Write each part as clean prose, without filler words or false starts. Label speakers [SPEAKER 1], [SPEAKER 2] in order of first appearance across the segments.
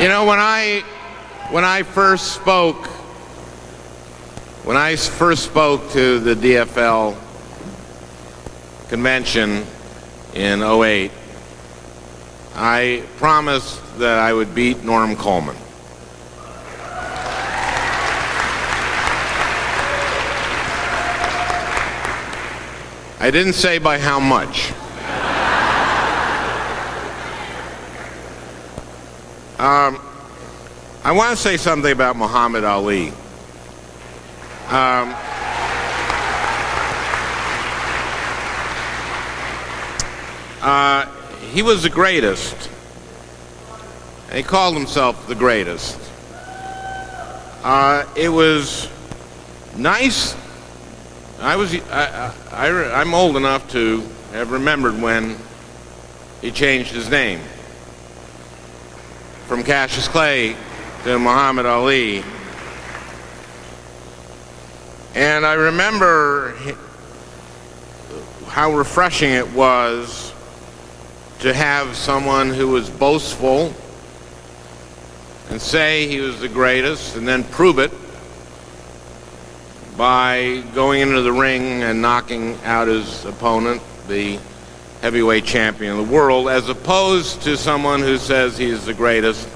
[SPEAKER 1] You know, when I first spoke to the DFL convention in '08, I promised that I would beat Norm Coleman. I didn't say by how much. I want to say something about Muhammad Ali. He was the greatest. He called himself the greatest. It was nice. I'm old enough to have remembered when he changed his name from Cassius Clay to Muhammad Ali. And I remember how refreshing it was to have someone who was boastful and say he was the greatest and then prove it by going into the ring and knocking out his opponent, the heavyweight champion of the world, as opposed to someone who says he's the greatest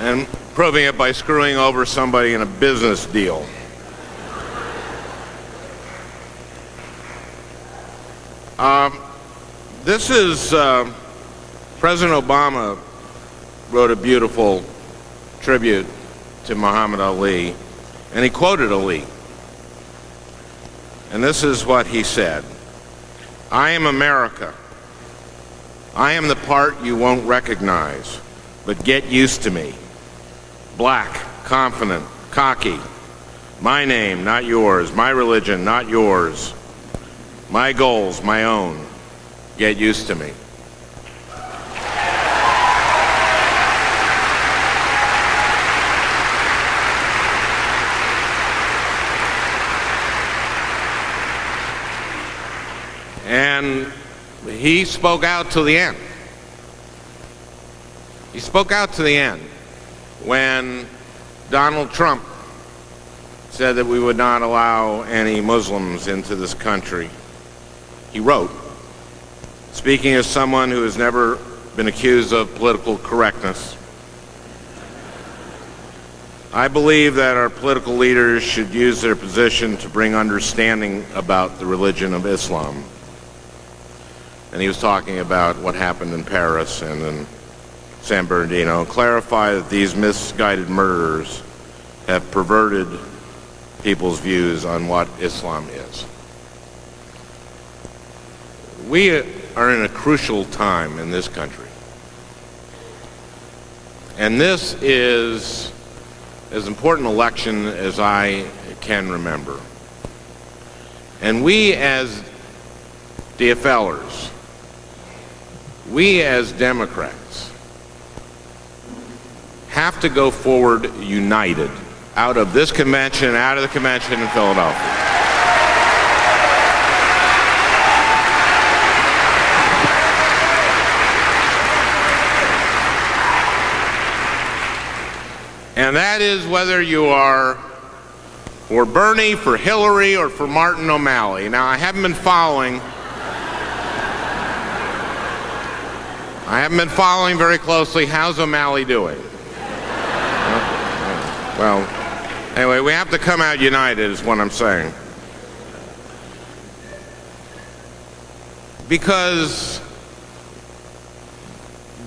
[SPEAKER 1] and proving it by screwing over somebody in a business deal. This is President Obama wrote a beautiful tribute to Muhammad Ali, and he quoted Ali. And this is what he said: "I am America. I am the part you won't recognize, but get used to me. Black, confident, cocky. My name, not yours. My religion, not yours. My goals, my own. Get used to me." And he spoke out to the end. He spoke out to the end when Donald Trump said that we would not allow any Muslims into this country. He wrote, speaking as someone who has never been accused of political correctness, "I believe that our political leaders should use their position to bring understanding about the religion of Islam." And he was talking about what happened in Paris and in San Bernardino, "clarify that these misguided murderers have perverted people's views on what Islam is." We are in a crucial time in this country. And this is as important an election as I can remember. And we as DFLers, we as Democrats, have to go forward united out of this convention, out of the convention in Philadelphia. And that is whether you are for Bernie, for Hillary, or for Martin O'Malley. Now, I haven't been following very closely. How's O'Malley doing? Well, anyway, we have to come out united is what I'm saying. Because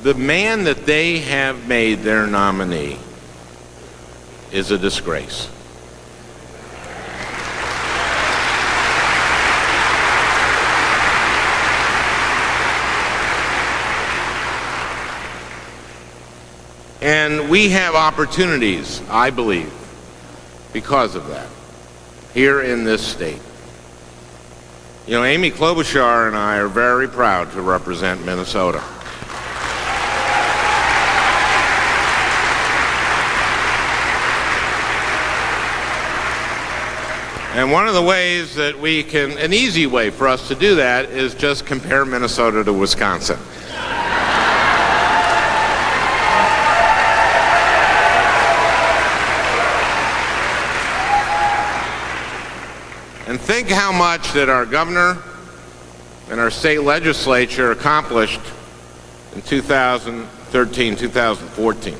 [SPEAKER 1] the man that they have made their nominee is a disgrace. And we have opportunities, I believe, because of that, here in this state. You know, Amy Klobuchar and I are very proud to represent Minnesota. And one of the ways that we can, an easy way for us to do that is just compare Minnesota to Wisconsin. And think how much that our governor and our state legislature accomplished in 2013, 2014.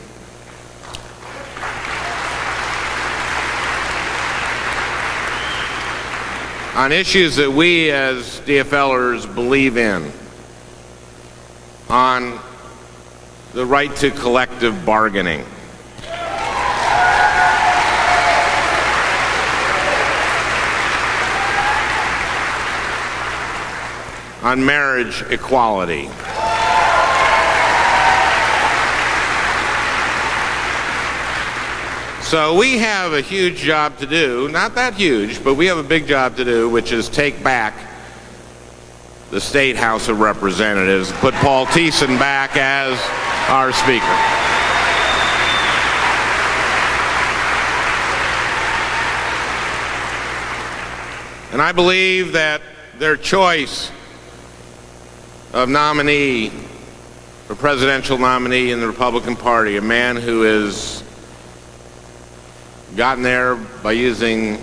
[SPEAKER 1] On issues that we as DFLers believe in, on the right to collective bargaining, on marriage equality. So we have a huge job to do, not that huge, but we have a big job to do, which is take back the State House of Representatives, put Paul Thiessen back as our Speaker. And I believe that their choice of nominee, a presidential nominee in the Republican Party, a man who has gotten there by using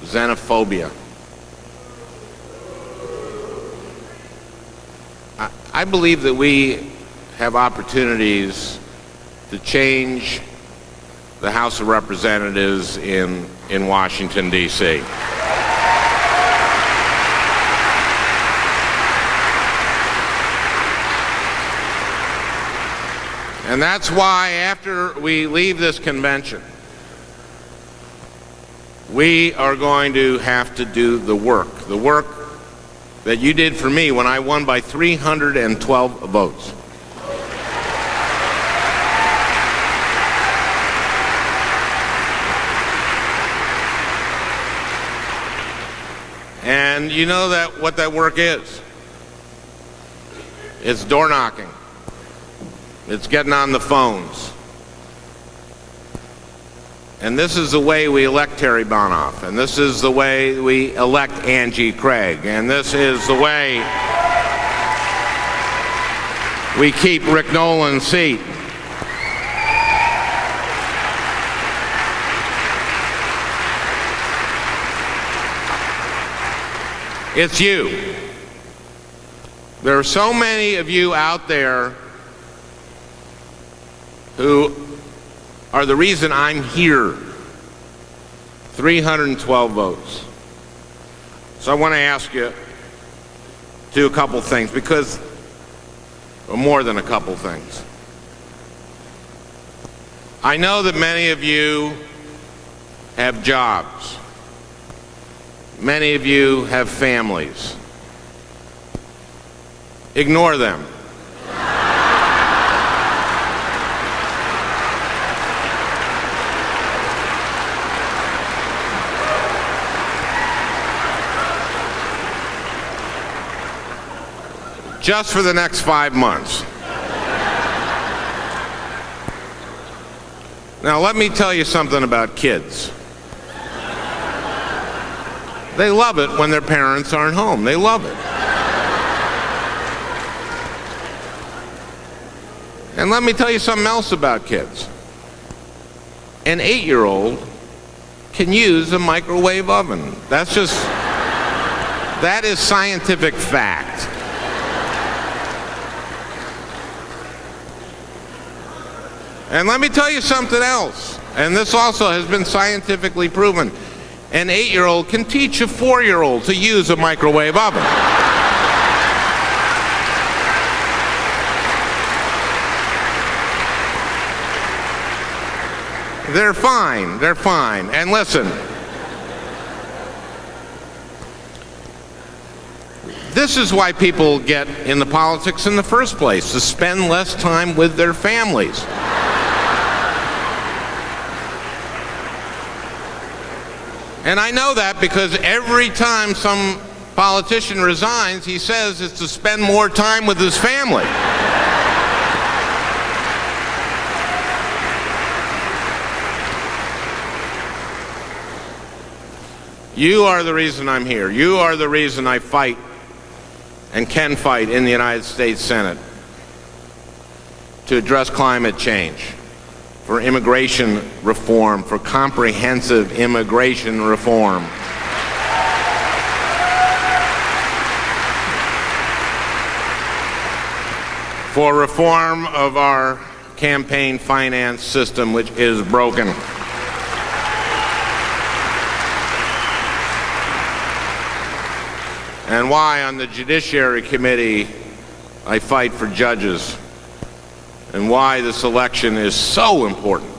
[SPEAKER 1] xenophobia. I believe that we have opportunities to change the House of Representatives in Washington, D.C. And that's why after we leave this convention, we are going to have to do the work that you did for me when I won by 312 votes. And you know that what that work is. It's door knocking. It's getting on the phones. And this is the way we elect Terry Bonoff. And this is the way we elect Angie Craig. And this is the way we keep Rick Nolan's seat. It's you. There are so many of you out there who are the reason I'm here. 312 votes. So I want to ask you to do a couple things, because, or more than a couple things. I know that many of you have jobs. Many of you have families. Ignore them. Just for the next 5 months. Now let me tell you something about kids. They love it when their parents aren't home. They love it. And let me tell you something else about kids. An 8-year-old can use a microwave oven. That is scientific fact. And let me tell you something else, and this also has been scientifically proven. An 8-year-old can teach a 4-year-old to use a microwave oven. They're fine. They're fine. And listen, this is why people get into politics in the first place, to spend less time with their families. And I know that because every time some politician resigns, he says it's to spend more time with his family. You are the reason I'm here. You are the reason I fight and can fight in the United States Senate to address climate change, for immigration reform, for comprehensive immigration reform. For reform of our campaign finance system, which is broken. And why on the Judiciary Committee I fight for judges, and why this election is so important.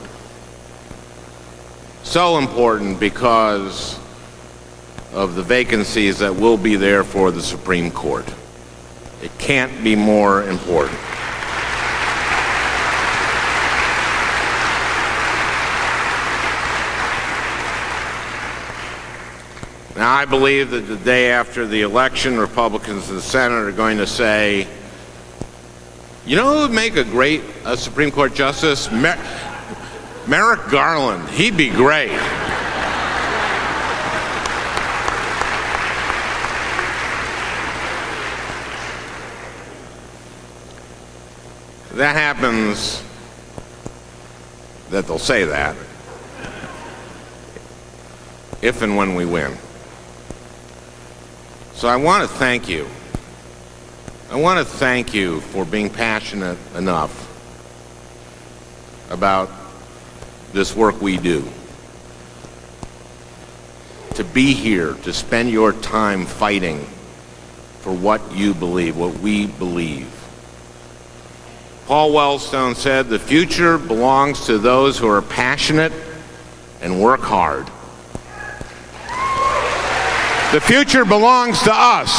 [SPEAKER 1] So important because of the vacancies that will be there for the Supreme Court. It can't be more important. Now, I believe that the day after the election, Republicans in the Senate are going to say, you know who would make a great Supreme Court justice? Merrick Garland. He'd be great. That happens, that they'll say that, if and when we win. So I want to thank you. I want to thank you for being passionate enough about this work we do. To be here, to spend your time fighting for what you believe, what we believe. Paul Wellstone said, the future belongs to those who are passionate and work hard. The future belongs to us.